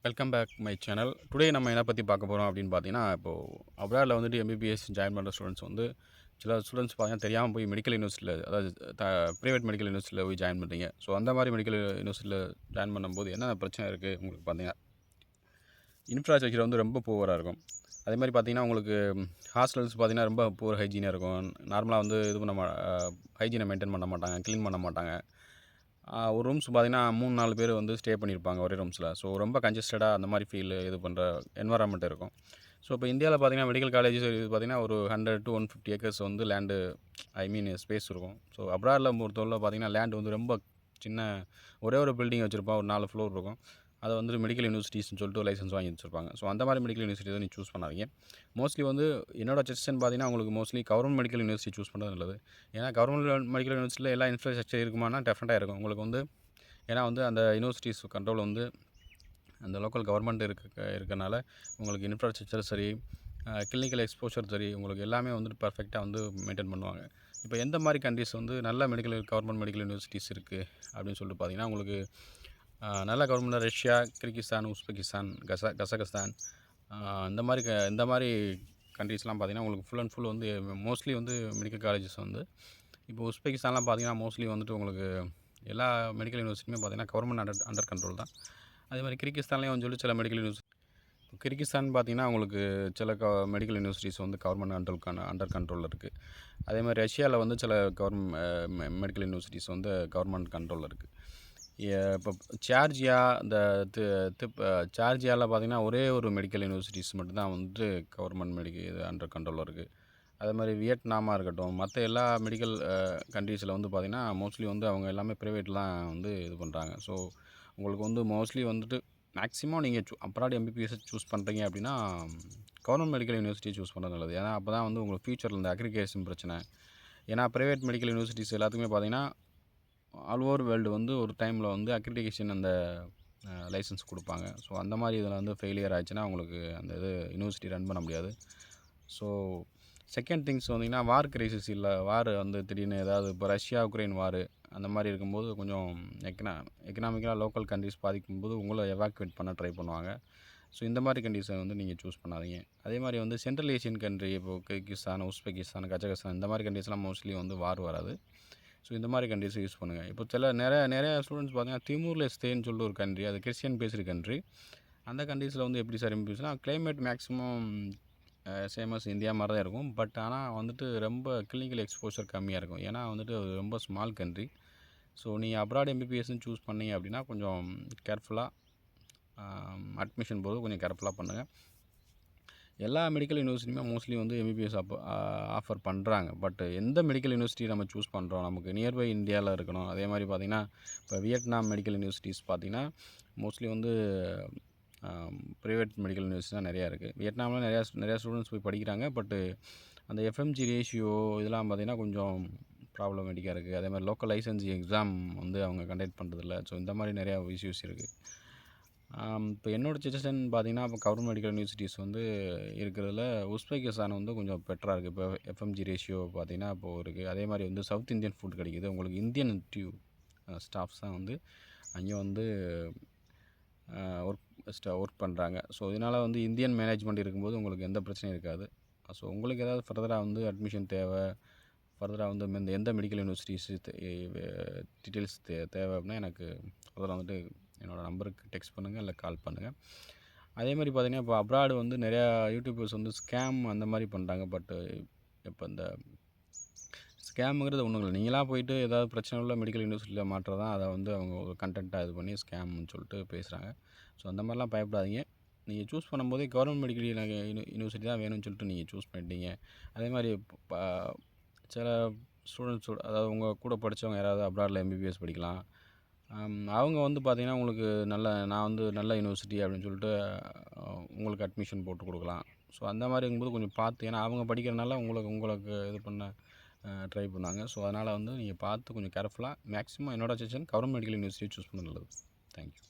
Welcome back my channel. Today நம்ம என்ன பற்றி பார்க்க போகிறோம் அப்படின்னு பார்த்தீங்கன்னா, இப்போது அப்ராடில் வந்துட்டு எம்பிபிஎஸ் ஜாயின் பண்ணுற ஸ்டூடெண்ட்ஸ் வந்து சில ஸ்டூடெண்ட்ஸ் பார்த்தீங்கன்னா தெரியாமல் போய் மெடிக்கல் யூனிவர்சிட்டியில், அதாவது ப்ரைவேட் மெடிக்கல் யூனிவர்சிட்டியில் போய் ஜாயின் பண்ணுறீங்க. ஸோ அந்த மாதிரி மெடிக்கல் யூனிவர்சிட்டியில் ஜாயின் பண்ணும்போது என்னென்ன பிரச்சனை இருக்குது உங்களுக்கு பார்த்தீங்கன்னா, இன்ஃப்ராஸ்ட்ரக்சர் வந்து ரொம்ப புவராக இருக்கும். அதே மாதிரி பார்த்தீங்கன்னா உங்களுக்கு ஹாஸ்டல்ஸ் பார்த்தீங்கன்னா ரொம்ப புவர் ஹைஜீனாக இருக்கும். நார்மலாக வந்து இது பண்ண ஹைஜீனை மெயின்டைன் பண்ண மாட்டாங்க, க்ளீன் பண்ண மாட்டாங்க. ஒரு ரூம்ஸ் பார்த்தீங்கன்னா 3-4 பேர் வந்து ஸ்டே பண்ணியிருப்பாங்க ஒரே ரூம்ஸில். ஸோ ரொம்ப கன்ஜஸ்டடாக அந்த மாதிரி இது பண்ணுற என்வரான்மெண்ட் இருக்கும். ஸோ இப்போ இந்தியாவில் பார்த்தீங்கன்னா மெடிக்கல் காலேஜஸ் இது பார்த்தீங்கன்னா ஒரு 100 to 150 ஏக்கர்ஸ் வந்து லேண்டு, ஸ்பேஸ் இருக்கும். ஸோ அப்ராடில் பொறுத்தவரை பார்த்தீங்கன்னா லேண்ட் வந்து ரொம்ப சின்ன, ஒரே ஒரு பில்டிங் வச்சுருப்பான், ஒரு 4 ஃப்ளோர் இருக்கும். அதை வந்துட்டு மெடிக்கல் யூனிவர்சிட்டிஸ்னு சொல்லிட்டு லைசன்ஸ் வாங்கி வச்சுருப்பாங்க. ஸோ அந்த மாதிரி மெடிக்கல் யூனிவர்சிட்டி தான் சூஸ் பண்ணாதீங்க. மோஸ்ட்லி வந்து என்னோட சஜஷன் பார்த்தீங்கன்னா உங்களுக்கு mostly government medical university choose பண்ணுறது நல்லது. ஏன்னா கவர்மெண்ட் மெடிக்கல் யூனிவர்சிட்டியில் எல்லா இன்ஃப்ராஸ்ட்ரக்சர் இருக்குமானா டெஃபினட்டாக இருக்கும் உங்களுக்கு வந்து. ஏன்னா வந்து அந்த யூனிவர்சிட்டிஸ் கண்ட்ரோல் வந்து அந்த லோக்கல் கவர்மெண்ட் இருக்கனால உங்களுக்கு இன்ஃப்ராஸ்ட்ரக்சர் சரி, கிளினிக்கல் எக்ஸ்போஷர் சரி, உங்களுக்கு எல்லாமே வந்துட்டு பர்ஃபெக்டாக வந்து மெயின்டைன் பண்ணுவாங்க. இப்போ எந்த மாதிரி கண்ட்ரிஸ் வந்து நல்ல கவர்மெண்ட் மெடிக்கல் யூனிவர்சிட்டிஸ் இருக்குது அப்படின்னு சொல்லிட்டு பார்த்தீங்கன்னா, உங்களுக்கு நல்ல government Russia, Kyrgyzstan, Uzbekistan, Kazakhstan, இந்த மாதிரி கண்ட்ரீஸ்லாம் பார்த்தீங்கன்னா உங்களுக்கு ஃபுல் அண்ட் ஃபுல் வந்து மோஸ்ட்லி வந்து மெடிக்கல் காலேஜஸ் வந்து இப்போ உஸ்பெகிஸ்தான்லாம் பார்த்தீங்கன்னா மோஸ்ட்லி வந்துட்டு உங்களுக்கு எல்லா மெடிக்கல் யூனிவர்சிட்டியுமே பார்த்தீங்கன்னா கவர்மெண்ட் அண்டர் கண்ட்ரோல் தான். அதே மாதிரி கிர்கிஸ்தான்லேயும் சொல்லி சில மெடிக்கல் யூனிவர்சிட்டி, கிர்கிஸ்தான் பார்த்தீங்கன்னா உங்களுக்கு சில மெடிக்கல் யூனிவர்சிட்டிஸ் வந்து கவர்மெண்ட் அண்டர் கண்ட்ரோலில் இருக்குது. அதே மாதிரி ரஷ்யாவில் வந்து சில மெடிக்கல் யூனிவர்சிட்டிஸ் வந்து கவர்மெண்ட் கண்ட்ரோலில் இருக்குது. இப்போ சார்ஜியா, இந்த சார்ஜியாவில் பார்த்திங்கன்னா ஒரே ஒரு மெடிக்கல் யூனிவர்சிட்டிஸ் மட்டும்தான் வந்துட்டு கவர்மெண்ட் இது அண்டர் கண்ட்ரோலில் இருக்குது. அதே மாதிரி வியட்நாமாக இருக்கட்டும், மற்ற எல்லா மெடிக்கல் கண்ட்ரீஸில் வந்து பார்த்திங்கன்னா மோஸ்ட்லி வந்து அவங்க எல்லாமே ப்ரைவேட்லாம் வந்து இது பண்ணுறாங்க. ஸோ உங்களுக்கு வந்து மோஸ்ட்லி வந்துட்டு மேக்ஸிமம் நீங்கள் அப்ராட் எம்பிபிஎஸ் சூஸ் பண்ணுறீங்க அப்படின்னா கவர்மெண்ட் மெடிக்கல் யூனிவர்சிட்டி சூஸ் பண்ணுறது நல்லது. ஏன்னா அப்போ தான் வந்து உங்களுக்கு ஃபியூச்சரில் இந்த அக்ரிகேஷன் பிரச்சனை. ஏன்னா ப்ரைவேட் மெடிக்கல் யூனிவர்சிட்டிஸ் எல்லாத்துக்குமே பார்த்திங்கன்னா ஆல் ஓவர் வேர்ல்டு வந்து ஒரு டைமில் வந்து அக்ரிடிகேஷன் அந்த லைசன்ஸ் கொடுப்பாங்க. ஸோ அந்த மாதிரி இதில் வந்து ஃபெயிலியர் ஆச்சுன்னா உங்களுக்கு அந்த யூனிவர்சிட்டி ரன் பண்ண முடியாது. ஸோ செகண்ட் திங்ஸ் வந்தீங்கன்னா வார் கிரைசிஸ் இல்லை, வார் வந்து திடீர்னு ஏதாவது இப்போ ரஷ்யா உக்ரைன் வார் அந்த மாதிரி இருக்கும்போது கொஞ்சம் எக்கனாமிக்கலாக லோக்கல் கண்ட்ரிஸ் பாதிக்கும்போது உங்களை எவாக்குவேட் பண்ண ட்ரை பண்ணுவாங்க. ஸோ இந்த மாதிரி கண்ட்ரிஸை வந்து நீங்கள் சூஸ் பண்ணாதீங்க. அதே மாதிரி வந்து சென்ட்ரல் ஏஷியன் கண்ட்ரி, இப்போது கிர்கிஸ்தான், உஸ்பெகிஸ்தான், கஜகஸ்தான் இந்த மாதிரி கண்ட்ரிஸ்லாம் மோஸ்ட்லி வந்து வார் வராது. ஸோ இந்த மாதிரி கண்ட்ரிஸை யூஸ் பண்ணுங்கள். இப்போ நிறைய ஸ்டூடெண்ட்ஸ் பார்த்தீங்கன்னா திமூர் லெஸ்தேன்னு சொல்லிட்டு ஒரு கண்ட்ரி, அது கிறிஸ்டியன் பேசுகிற கண்ட்ரி. அந்த கண்ட்ரீஸில் வந்து எப்படி சார் எம்பிபிஎஸ்னா கிளைமேட் மேக்ஸிமம் சேமஸ் இந்தியா மாதிரி தான் இருக்கும். பட் ஆனால் வந்துட்டு ரொம்ப கிளினிக்கல் எக்ஸ்போஷர் கம்மியாக இருக்கும். ஏன்னா வந்துட்டு அது ரொம்ப ஸ்மால் கண்ட்ரி. ஸோ நீங்கள் அப்ராட் எம்பிபிஎஸ்ன்னு சூஸ் பண்ணீங்க அப்படின்னா கொஞ்சம் கேர்ஃபுல்லாக அட்மிஷன் போது கொஞ்சம் கேர்ஃபுல்லாக பண்ணுங்கள். எல்லா மெடிக்கல் யூனிவர்சிட்டியுமே மோஸ்ட்லி வந்து எம்பிபிஎஸ் ஆஃபர் பண்ணுறாங்க. பட் எந்த மெடிக்கல் யூனிவர்சிட்டி நம்ம சூஸ் பண்ணுறோம், நமக்கு நியர்பை இந்தியாவில் இருக்கணும். அதே மாதிரி பார்த்திங்கன்னா இப்போ வியட்நாம் மெடிக்கல் யூனிவர்சிட்டிஸ் பார்த்திங்கன்னா மோஸ்ட்லி வந்து ப்ரைவேட் மெடிக்கல் யூனிவர்சிட்டி தான் நிறையா இருக்குது. வியட்நாமில் நிறையா ஸ்டூடெண்ட்ஸ் போய் படிக்கிறாங்க. பட்டு அந்த எஃப்எம்ஜி ரேஷியோ இதெல்லாம் பார்த்திங்கன்னா கொஞ்சம் ப்ராப்ளமேட்டிக்காக இருக்குது. அதே மாதிரி லோக்கல் லைசன்ஸ் எக்ஸாம் வந்து அவங்க கண்டக்ட் பண்ணுறதில்ல. ஸோ இந்த மாதிரி நிறையா இஷ்யூஸ் இருக்குது. இப்போ என்னோடய சஜஷன் பார்த்திங்கன்னா இப்போ கவர்மெண்ட் மெடிக்கல் யூனிவர்சிட்டிஸ் வந்து இருக்கிறதுல உஸ்பெகிஸ்தான் வந்து கொஞ்சம் பெட்டராக இருக்குது. இப்போ எஃப்எம்ஜி ரேஷியோ பார்த்திங்கன்னா இப்போது இருக்குது. அதே மாதிரி வந்து சவுத் இந்தியன் ஃபுட் கிடைக்கிது. உங்களுக்கு இந்தியன் ஸ்டாஃப்ஸ் தான் வந்து அங்கே வந்து ஒர்க் பண்ணுறாங்க. ஸோ இதனால் வந்து இந்தியன் மேனேஜ்மெண்ட் இருக்கும்போது உங்களுக்கு எந்த பிரச்சனையும் இருக்காது. ஸோ உங்களுக்கு ஏதாவது ஃபர்தராக வந்து அட்மிஷன் தேவை, ஃபர்தராக வந்து எந்த மெடிக்கல் யூனிவர்சிட்டிஸ் டீட்டெயில்ஸ் தேவை அப்படின்னா எனக்கு ஃபர்தராக வந்துட்டு என்னோடய நம்பருக்கு டெக்ஸ்ட் பண்ணுங்கள், இல்லை கால் பண்ணுங்கள். அதே மாதிரி பார்த்திங்கன்னா இப்போ அப்ராடு வந்து நிறையா யூடியூபர்ஸ் வந்து ஸ்கேம் அந்த மாதிரி பண்ணுறாங்க. பட்டு இப்போ இந்த ஸ்கேமுங்கிறது ஒன்றும் இல்லை. நீங்களாக போயிட்டு ஏதாவது பிரச்சனை உள்ள மெடிக்கல் யூனிவர்சிட்டியில் மாட்டுறதான் அதை வந்து அவங்க ஒரு கண்டென்ட்டாக இது பண்ணி ஸ்கேம்னு சொல்லிட்டு பேசுகிறாங்க. ஸோ அந்த மாதிரிலாம் பயப்படாதீங்க. நீங்கள் சூஸ் பண்ணும்போதே கவர்மெண்ட் மெடிக்கல் யூனிவர்சிட்டி தான் வேணும்னு சொல்லிட்டு நீங்கள் சூஸ் பண்ணிட்டீங்க. அதே மாதிரி சில ஸ்டூடெண்ட்ஸோட, அதாவது உங்கள் கூட படித்தவங்க யாராவது அப்ராடில் எம்பிபிஎஸ் படிக்கலாம். அவங்க வந்து பார்த்திங்கன்னா உங்களுக்கு நான் வந்து நல்ல யூனிவர்சிட்டி அப்படின்னு சொல்லிட்டு உங்களுக்கு அட்மிஷன் போட்டு கொடுக்கலாம். ஸோ அந்த மாதிரி இருக்கும்போது கொஞ்சம் பார்த்து, ஏன்னா அவங்க படிக்கிறனால உங்களுக்கு இது பண்ண ட்ரை பண்ணாங்க. ஸோ அதனால் வந்து நீங்கள் பார்த்து கொஞ்சம் கேர்ஃபுல்லாக மேக்ஸிமம் என்னோட suggestion government medical university choose பண்ண நல்லது. தேங்க்யூ.